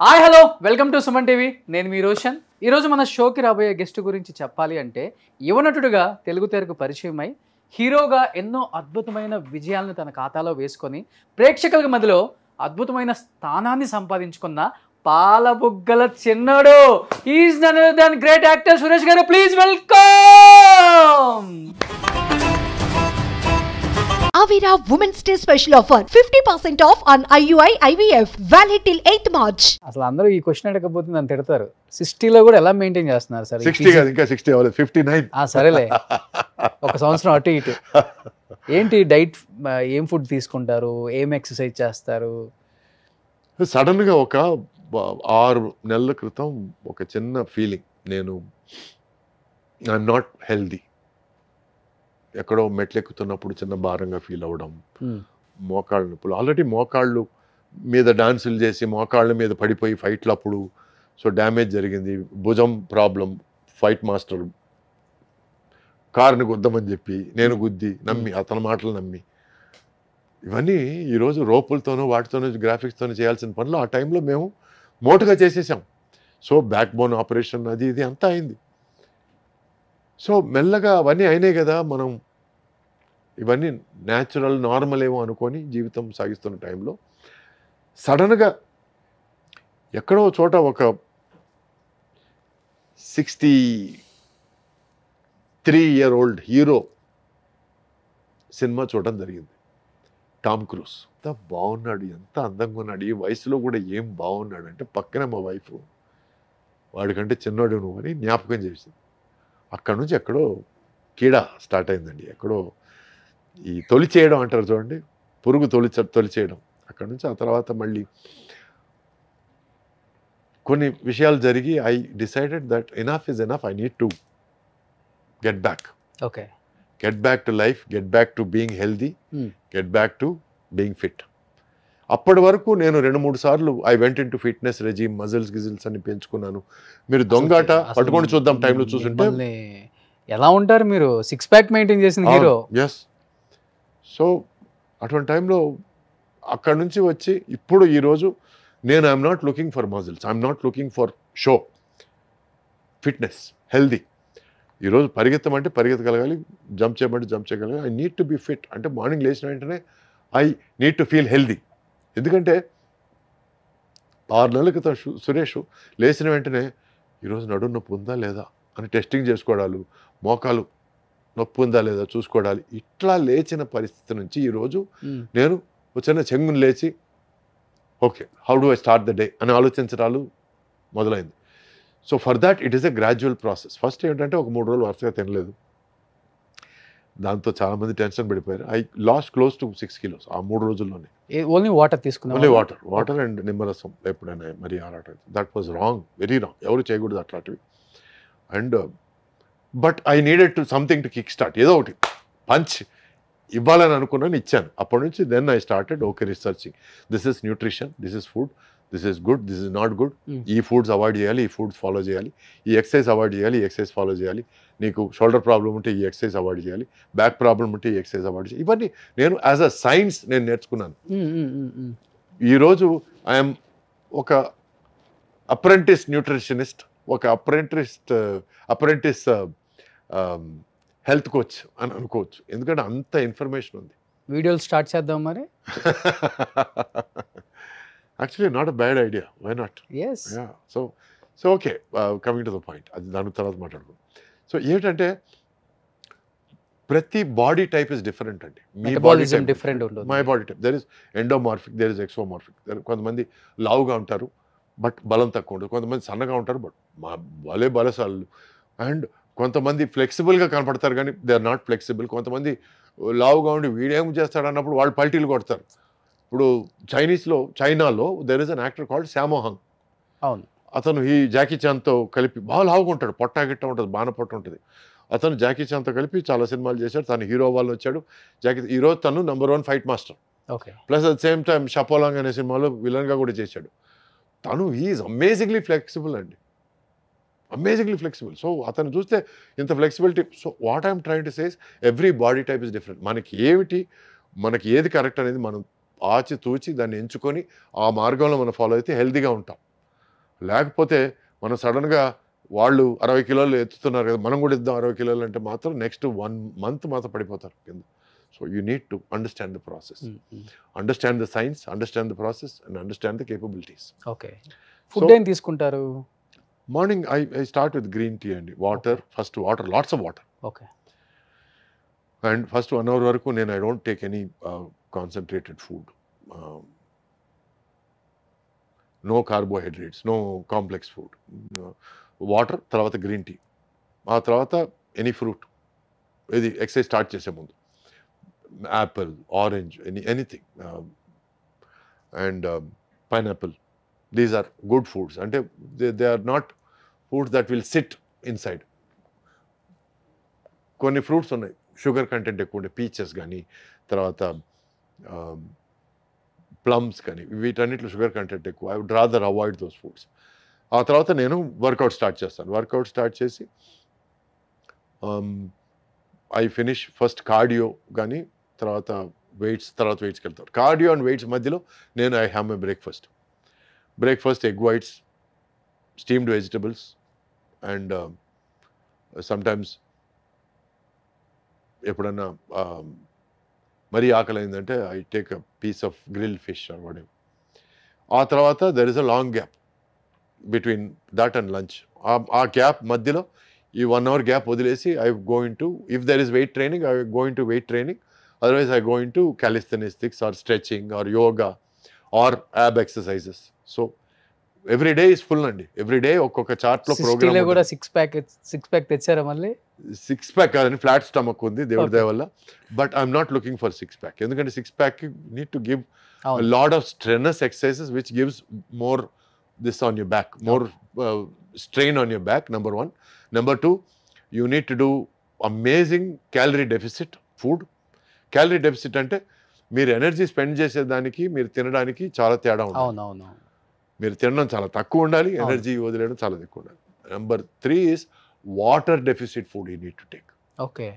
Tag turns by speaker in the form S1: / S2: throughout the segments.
S1: Hi hello welcome to Suman TV. నేను మీ రోషన్. ఈరోజు మన షోకి రాబోయే గెస్ట్ గురించి చెప్పాలి అంటే యువనటుడుగా తెలుగు తెరకు పరిచయమై హీరోగా ఎన్నో అద్భుతమైన విజయాలను తన ఖాతాలో వేసుకొని ప్రేక్షకుల మధ్యలో అద్భుతమైన స్థానాన్ని సంపాదించుకున్న పాలబుగ్గల చిన్నోడు is none other than great actor Suresh garu. Please welcome.
S2: Avira Women's Day special offer 50% off on IUI IVF valid till 8th March.
S1: అసలు అందరూ ఈ క్వశ్చన్ అడగకపోతే నన్ను తిడతారు. 60లో కూడా ఎలా మెయింటైన్ చేస్తున్నారు సార్?
S3: 60 కాదు, ఇంకా 60 అవ్వలేదు, 59.
S1: సరేలే, ఒక సంవత్సరం అటు ఇటు. ఏంటి డైట్, ఏం ఫుడ్ తీసుకుంటారు, ఏం ఎక్సర్సైజ్ చేస్తారు?
S3: సడన్గా ఒక 6 నెలల క్రితం ఒక చిన్న ఫీలింగ్, నేను ఐఎమ్ నాట్ హెల్దీ. ఎక్కడో మెట్లెక్కుతున్నప్పుడు చిన్న భారంగా ఫీల్ అవ్వడం, మోకాళ్ళ నొప్పులు. ఆల్రెడీ మోకాళ్ళు మీద డాన్సులు చేసి మోకాళ్ళ మీద పడిపోయి ఫైట్లు అప్పుడు సో డ్యామేజ్ జరిగింది. భుజం ప్రాబ్లం, ఫైట్ మాస్టర్ కారుని గుద్దమని చెప్పి నేను గుద్ది నమ్మి, అతని మాటలు నమ్మి, ఇవన్నీ ఈరోజు రోపులతోనూ వాటితోనూ గ్రాఫిక్స్తోనూ చేయాల్సిన పనులు ఆ టైంలో మేము మోటుగా చేసేసాం. సో బ్యాక్ బోన్ ఆపరేషన్ అది ఇది అంతా అయింది. సో మెల్లగా అవన్నీ అయినాయి కదా, మనం ఇవన్నీ న్యాచురల్ నార్మల్ ఏమో అనుకొని జీవితం సాగిస్తున్న టైంలో సడన్గా ఎక్కడో చోట ఒక 63-year-old హీరో సినిమా చూడడం జరిగింది. టామ్ క్రూజ్ ఎంత బాగున్నాడు, ఎంత అందంగా ఉన్నాడు, ఈ వయసులో కూడా ఏం బాగున్నాడు అంటే పక్కనే మా వైఫ్, వాడికంటే చిన్నోడు నువ్వు అని జ్ఞాపకం చేసింది. అక్కడ నుంచి ఎక్కడో కీడ స్టార్ట్ అయిందండి. ఎక్కడో ఈ తొలి చేయడం అంటారు చూడండి, పురుగు తొలి చేయడం. అక్కడ నుంచి ఆ తర్వాత మళ్ళీ కొన్ని విషయాలు జరిగి I decided that enough is enough, I need to get back.
S1: Okay,
S3: get back to life, get back to being healthy, get back to being fit. అప్పటి వరకు నేను 2-3 సార్లు I went in to fitness regime, muscles గిజిల్స్ అని పెంచుకున్నాను. మీరు దొంగాట పట్టుకొని చూద్దాం టైంలో చూస్తుంటే
S1: ఎలా ఉంటారు మీరు, 6 ప్యాక్ మెయింటైన్ చేసిన హీరో.
S3: ఎస్. సో అటువంటి టైంలో అక్కడ నుంచి వచ్చి ఇప్పుడు ఈరోజు నేను I'm not looking for muscles, I'm not looking for show, fitness, healthy. ఈరోజు పరిగెత్తమంటే పరిగెత్తగలగాలి, జంప్ చేయమంటే జంప్ చేయగలగాలి. I need to be fit. అంటే మార్నింగ్ లేచిన వెంటనే I need to feel healthy. ఎందుకంటే 6 నెలల క్రితం సురేష్ లేచిన వెంటనే ఈరోజు నడుము నొప్పి ఉందా లేదా అని టెస్టింగ్ చేసుకోవడాలు, మోకాలు నొప్పి ఉందా లేదా చూసుకోవడాలి. ఇట్లా లేచిన పరిస్థితి నుంచి ఈరోజు నేను చిన్న చెంగుని లేచి okay how do I start the day అని ఆలోచించడాలు మొదలైంది. So for that it is a gradual process. First ఏంటంటే ఒక 3 రోజులు వరుసగా తినలేదు, దాంతో చాలామంది టెన్షన్ పడిపోయారు. I lost close to 6 kilos ఆ 3 రోజుల్లోనే.
S1: ఓన్లీ వాటర్ తీసుకున్నాం,
S3: ఓన్లీ వాటర్ అండ్ నిమ్మరసం ఎప్పుడైనా మరి ఆరాటం. That was wrong, very wrong. ఎవరు చేయకూడదు అట్లాంటివి. And but I needed to something to kick start, ఏదో ఒకటి పంచ్ ఇవ్వాలని అనుకున్నాను, ఇచ్చాను. అప్పటి నుంచి then I started okay researching, this is nutrition, this is food, this is good, this is not good, ఈ ఫుడ్స్ అవాయిడ్ చేయాలి, ఈ ఫుడ్స్ ఫాలో చేయాలి, ఈ ఎక్సర్సైజ్ అవాయిడ్ చేయాలి, ఈ ఎక్సర్సైజ్ ఫాలో చేయాలి, నీకు షోల్డర్ ప్రాబ్లం ఉంటే ఈ ఎక్సర్సైజ్ అవాయిడ్ చేయాలి, బ్యాక్ ప్రాబ్లం ఉంటే ఈ ఎక్సర్సైజ్ అవాయిడ్ చేయాలి. ఇవన్నీ నేను యాజ్ అ సైన్స్ నేను నేర్చుకున్నాను. ఈరోజు ఐఎమ్ ఒక అప్రెంటిస్ న్యూట్రిషనిస్ట్, ఒక అప్రెంటిస్ హెల్త్ కోచ్ అని అనుకోవచ్చు. ఎందుకంటే అంత ఇన్ఫర్మేషన్ ఉంది.
S1: వీడియోలు స్టార్ట్ చేద్దాం మరి.
S3: Actually not a bad idea, why not?
S1: yes
S3: so okay, coming to the point, అది దాని తర్వాత మాట్లాడుకుందాం. సో ఏంటంటే ప్రతి బాడీ టైప్ ఇస్ డిఫరెంట్ అండి. మీ బాడీ టైప్
S1: డిఫరెంట్ ఉంటుంది.
S3: My body type there is endomorphic, there is exomorphic. కొంతమంది లావుగా ఉంటారు బట్ బలం తక్కువ ఉంటుంది, కొంతమంది సన్నగా ఉంటారు బట్ బలశాలు, అండ్ కొంతమంది ఫ్లెక్సిబుల్గా కనపడతారు కానీ దే ఆర్ నాట్ ఫ్లెక్సిబుల్. కొంతమంది లావుగా ఉండి వీడేం చేస్తాడు అన్నప్పుడు వాళ్ళు పల్టీలు కొడతారు. ఇప్పుడు చైనాలో there is an actor called Sammo Hung.
S1: అవును,
S3: అతను ఈ జాకీ చాన్తో కలిపి బాగా లావుగా ఉంటాడు, పొట్టా గిట్ట ఉంటుంది, బాణ పొట్ట ఉంటుంది. అతను జాకీ చాన్తో కలిపి చాలా సినిమాలు చేశాడు, తను హీరో వాళ్ళు వచ్చాడు. ఈరోజు తను #1 fight master.
S1: Okay,
S3: plus at same time Sha Po Lang అనే సినిమాలో విలన్గా కూడా చేశాడు. తను ఈజ్ అమేజింగ్లీ ఫ్లెక్సిబుల్ అండి, అమేజింగ్లీ ఫ్లెక్సిబుల్. సో అతను చూస్తే ఇంత flexibility. So what I'm trying to says, every body type is different. మనకి ఏది కరెక్ట్ అనేది మనం ఆచి తూచి దాన్ని ఎంచుకొని ఆ మార్గంలో మనం ఫాలో అయితే హెల్తీగా ఉంటాం. లేకపోతే మనం సడన్గా వాళ్ళు 60 కిలోలు ఎత్తుతున్నారు కదా, మనం కూడా ఇద్దాం 60 కిలోలు అంటే మాత్రం నెక్స్ట్ 1 month మాత్రం పడిపోతారు కింద. So you need to understand the process, understand the science, understand the process and understand the capabilities.
S1: Okay. Food ఏం తీసుకుంటారు?
S3: Morning I start with green tea అండి. Water, first water, lots of water.
S1: Okay.
S3: And first 1 hour వరకు నేను I don't take any concentrated food, no carbohydrates, no complex food. Water, తర్వాత green tea, ఆ తర్వాత any fruit. ఇది exercise start చేసే ముందు Apple, orange, anything, and pineapple. These are good foods. అంటే they are not foods that will sit inside. కొన్ని fruits ఉన్నాయి sugar content ఎక్కువ ఉండే, పీచెస్ కానీ, తర్వాత ప్లమ్స్ కానీ, వీటన్నిటిలో షుగర్ కంటెంట్ ఎక్కువ. I would rather avoid those foods. ఆ తర్వాత నేను వర్కౌట్ స్టార్ట్ చేస్తాను. వర్కౌట్ స్టార్ట్ చేసి ఐ ఫినిష్ ఫస్ట్ కార్డియో కానీ, తర్వాత వెయిట్స్కి వెళ్తాను. కార్డియో అండ్ వెయిట్స్ మధ్యలో నేను I have my breakfast egg whites, steamed vegetables, and sometimes ఎప్పుడన్నా మరీ ఆకలి అయిందంటే I take a piece of grill fish or whatever. ఆ తర్వాత there is a long gap between that and lunch. ఆ gap మధ్యలో ఈ 1 hour గ్యాప్ వదిలేసి I going to, if there is weight training I going to weight training, otherwise I going to calisthenics or stretching or yoga or ab exercises. So every day is full అండి. Every day ఒక్కొక్క చార్ట్లో programme.
S1: కూడా six pack తెచ్చారా మళ్ళీ?
S3: 6 pack కాదని, flat stomach ఉంది దేవుడి దయ వల్ల. But I'm not looking for 6 pack. ఎందుకంటే 6 pack need to give lot of strenuous exercises which gives more this on your back, more strain on your back, number 1. Number 2, you need to do amazing calorie deficit food. Calorie deficit అంటే మీరు energy spend చేసేదానికి మీరు తినడానికి చాలా తేడా ఉండాలి.
S1: అవునవును.
S3: మీరు తినడం చాలా తక్కువ ఉండాలి, ఎనర్జీ వదిలేయడం చాలా ఎక్కువ ఉండాలి. Number 3 is water deficit food you need to take.
S1: Okay.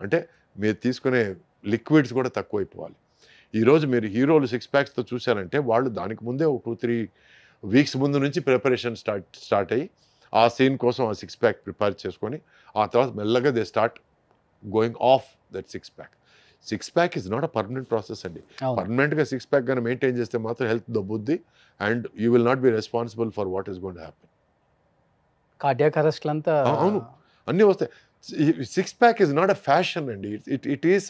S3: అంటే మీరు తీసుకునే లిక్విడ్స్ కూడా తక్కువ అయిపోవాలి. ఈరోజు మీరు హీరోలు 6 packs చూశారంటే వాళ్ళు దానికి ముందే ఒక 2-3 weeks ముందు నుంచి ప్రిపరేషన్ స్టార్ట్ అయ్యి ఆ సీన్ కోసం ఆ 6 pack ప్రిపేర్ చేసుకొని ఆ తర్వాత మెల్లగా they start going off that 6 pack. 6 pack is not a permanent process అండి. పర్మనెంట్గా 6 pack కానీ మెయింటైన్ చేస్తే మాత్రం హెల్త్ దొబ్బుద్ది and you will not be responsible for what is going to happen.
S1: Cardiac అరెస్ట్లు అంతా
S3: అవును అన్నీ వస్తాయి. 6 pack is not a fashion అండి. It is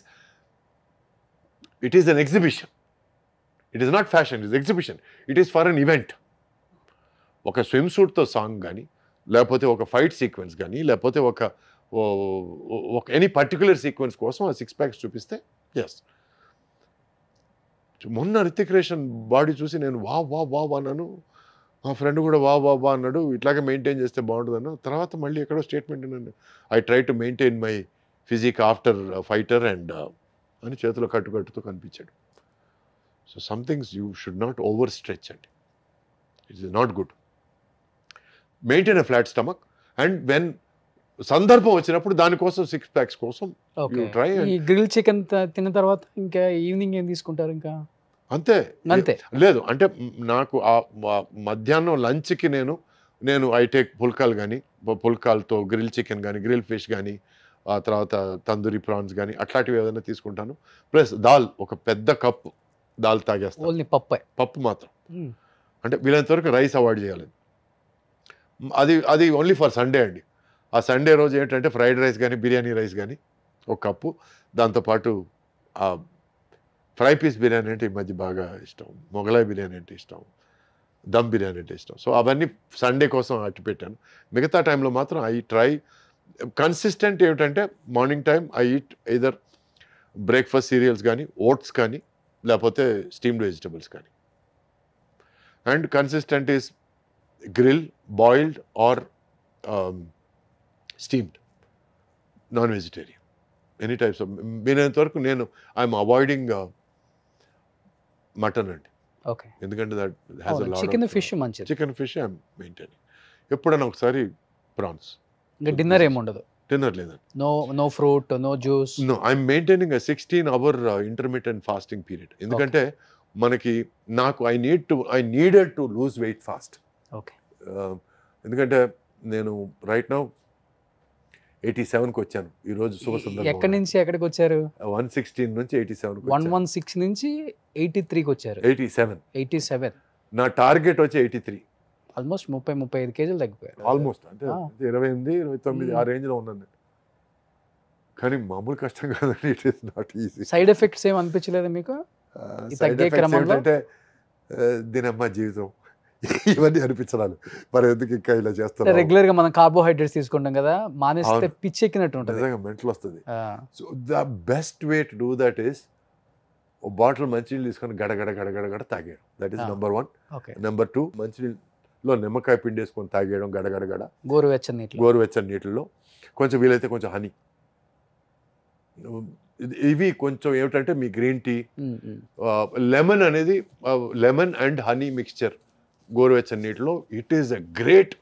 S3: an exhibition. It is not fashion, it is exhibition. It is for an event. ఒక swim సూట్తో song కానీ, లేకపోతే ఒక ఫైట్ సీక్వెన్స్ కానీ, లేకపోతే ఒక ఎనీ పర్టికులర్ సీక్వెన్స్ కోసం ఆ 6 packs చూపిస్తే ఎస్. మొన్న రితిక్ రోషన్ బాడీ చూసి నేను వా అన్నాను. మా ఫ్రెండ్ కూడా వా అన్నాడు. ఇట్లాగే మెయింటైన్ చేస్తే బాగుంటుంది అన్న. తర్వాత మళ్ళీ ఎక్కడో స్టేట్మెంట్ అన్నాను, I try to maintain my physique after fighter and అని చేతిలో కట్టుతో కనిపించాడు. So some things you should not over stretch అండి. It is not good. Maintain a flat stomach and when సందర్భం వచ్చినప్పుడు దానికోసం 6 packs కోసం యూ ట్రై.
S1: ఈ గ్రిల్ చికెన్ తిన్న తర్వాత ఇంకా ఈవినింగ్ ఏం తీసుకుంటారు? ఇంకా
S3: అంతే లేదు. అంటే నాకు ఆ మధ్యాహ్నం లంచ్కి నేను ఐ టేక్ పుల్కాలు కానీ, పుల్కాలతో గ్రిల్ చికెన్ కానీ, గ్రిల్ ఫిష్ కానీ, ఆ తర్వాత తందూరి ప్రాన్స్ కానీ అట్లాంటివి ఏదైనా తీసుకుంటాను. ప్లస్ దాల్, ఒక పెద్ద కప్పు దాల్ తాగేస్తాను.
S1: ఓన్లీ పప్పు మాత్రం.
S3: అంటే వీలైనంత వరకు రైస్ అవాయిడ్ చేయాలి. అది ఓన్లీ ఫర్ సండే అండి. ఆ సండే రోజు ఏంటంటే ఫ్రైడ్ రైస్ కానీ, బిర్యానీ రైస్ కానీ ఒక కప్పు, దాంతోపాటు ఫ్రై పీస్ బిర్యానీ అంటే ఈ మధ్య బాగా ఇష్టం, మొగలాయ్ బిర్యానీ అంటే ఇష్టం, దమ్ బిర్యానీ అంటే ఇష్టం. సో అవన్నీ సండే కోసం అట్టి పెట్టాను. మిగతా టైంలో మాత్రం ఐ ట్రై కన్సిస్టెంట్. ఏమిటంటే morning time I eat either breakfast cereals కానీ, ఓట్స్ కానీ, లేకపోతే స్టీమ్డ్ వెజిటబుల్స్ కానీ. And consistent is grill, boiled or steamed, non vegetarian, any types of. వీలైనంత వరకు ఐఎమ్ అవాయిడింగ్ మటన్ అండి.
S1: ఓకే.
S3: ఎందుకంటే that has a lot.
S1: Chicken fish మంచిది.
S3: Chicken fish I'm maintaining. ఎప్పుడైనా ఒకసారి ప్రాన్స్.
S1: ఇంకా డిన్నర్ ఏముండదు?
S3: డిన్నర్ లేదండి.
S1: No fruit, no juice.
S3: No, I'm maintaining 16-hour intermittent fasting period. ఎందుకంటే మనకి I needed to lose weight fast.
S1: Okay.
S3: ఎందుకంటే నేను రైట్ నౌ 87కి వచ్చాను ఈరోజు శుభ
S1: ఎక్కడి
S3: సందర్భం.
S1: నుంచి ఎక్కడికి వచ్చారు?
S3: 116 నుంచి 87కి
S1: 116 నుంచి 83కి వచ్చారు.
S3: 87.
S1: 87
S3: నా టార్గెట్ వచ్చి 83.
S1: ఆల్మోస్ట్ 35 కేజీలు తగ్గిపోయారు.
S3: ఆల్మోస్ట్ అంటే
S1: ఆ.
S3: 28, 29 ఆ రేంజ్లో ఉన్నాను నేను. కానీ మామూలు కష్టం కాదండి. It is not easy.
S1: Side effects ఏం అనిపించలేదు మీకు? ఈ తగ్గే క్రమంలో?
S3: అంటే దీనమ్మ జీవితం ఇవన్నీ అనిపించడాలు. మరి ఎందుకు ఇంకా ఇలా చేస్తాను?
S1: రెగ్యులర్ గా మనం కార్బోహైడ్రేట్స్ తీసుకుంటాం కదా, మానేస్తే పిచ్చెక్కినట్టు ఉంటుంది.
S3: నిజంగా మెంటల్ వస్తుంది. So the best way to do that is ఓ బాటిల్ మంచినీళ్ళు తీసుకొని గడగడ గడగడ గడ తాగేయడం. That is number 1.
S1: Okay.
S3: Number 2 మంచినీళ్ళలో నిమ్మకాయ పిండి వేసుకొని తాగేయడం గడగడ గడ.
S1: గోరువెచ్చని నీటిలో.
S3: గోరువెచ్చని నీటిల్లో కొంచెం వీలైతే కొంచెం హనీ. ఇవి కొంచెం ఏమిటంటే మీ గ్రీన్ టీ, లెమన్ అనేది లెమన్ అండ్ హనీ మిక్స్చర్ గోరువెచ్చని నీటిలో. It is a great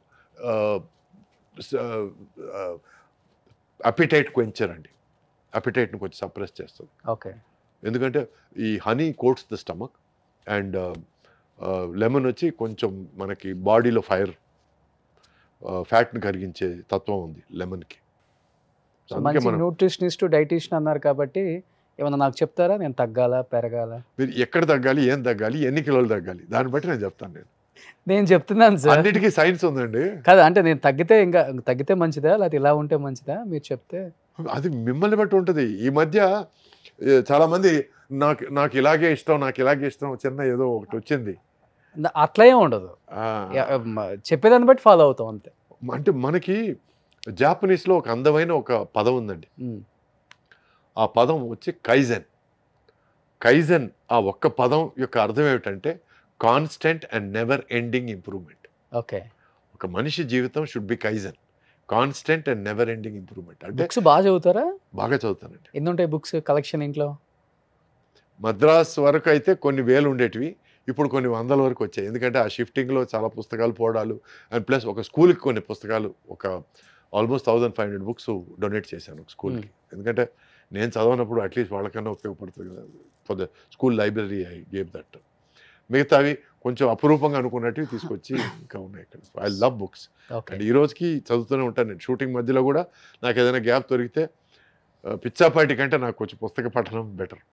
S3: appetite quencher అండి. అపిటైట్ని కొంచెం సప్రెస్ చేస్తుంది.
S1: ఓకే.
S3: ఎందుకంటే ఈ honey coats the stomach and lemon వచ్చి కొంచెం మనకి బాడీలో ఫ్యాట్ని కరిగించే తత్వం ఉంది లెమన్కి.
S1: మంచి న్యూట్రిషనిస్ట్, డైటీషియన్ అన్నారు కాబట్టి ఏమన్నా నాకు చెప్తారా? నేను తగ్గాలా, పెరగాల?
S3: మీరు ఎక్కడ తగ్గాలి, ఏం తగ్గాలి, ఎన్ని కిలోలు తగ్గాలి, దాన్ని బట్టి నేను చెప్తాను.
S1: నేను చెప్తున్నాను సార్,
S3: అన్నిటికీ సైన్స్ ఉందండి.
S1: కదా అంటే నేను తగ్గితే మంచిదా, లేకపోతే ఇలా ఉంటే మంచిదా మీరు చెప్తే?
S3: అది మిమ్మల్ని బట్టి ఉంటుంది. ఈ మధ్య చాలా మంది నాకు ఇలాగే ఇష్టం, నాకు ఇలాగే ఇష్టం, చిన్న ఏదో ఒకటి వచ్చింది.
S1: అట్లా ఏం ఉండదు, చెప్పేదాన్ని బట్టి ఫాలో అవుతాం అంతే.
S3: అంటే మనకి జాపనీస్లో ఒక అందమైన ఒక పదం ఉందండి. ఆ పదం వచ్చి కైజెన్. కైజెన్ ఆ ఒక్క పదం యొక్క అర్థం ఏమిటంటే constant and never ending improvement.
S1: Okay.
S3: ఒక మనిషి జీవితం should be kaizen, constant and never ending improvement. అంటే
S1: బుక్స్ బాగా చదువుతారా?
S3: బాగా చదువుతానండి.
S1: ఎన్ని ఉంటాయి బుక్స్ కలెక్షన్ ఇంట్లో?
S3: మద్రాస్ వరకు అయితే కొన్ని వేలు ఉండేటివి, ఇప్పుడు కొన్ని వందల వరకు వచ్చాయి. ఎందుకంటే ఆ షిఫ్టింగ్లో చాలా పుస్తకాలు పోవడాలు అండ్ ప్లస్ ఒక స్కూల్కి కొన్ని పుస్తకాలు, ఒక ఆల్మోస్ట్ 1500 బుక్స్ డొనేట్ చేశాను ఒక స్కూల్కి. ఎందుకంటే నేను చదవనప్పుడు అట్లీస్ట్ వాళ్ళకన్నా ఉపయోగపడుతుంది కదా. For the school library I gave that. మిగతావి కొంచెం అపురూపంగా అనుకున్నట్టు తీసుకొచ్చి ఇంకా ఉన్నాయి ఇక్కడ. ఐ లవ్ బుక్స్ అండ్ ఈ రోజుకి చదువుతూనే ఉంటాను నేను. షూటింగ్ మధ్యలో కూడా నాకు ఏదైనా గ్యాప్ దొరికితే పిచ్చాపాటి కంటే నాకు కొంచెం పుస్తక పఠనం బెటర్.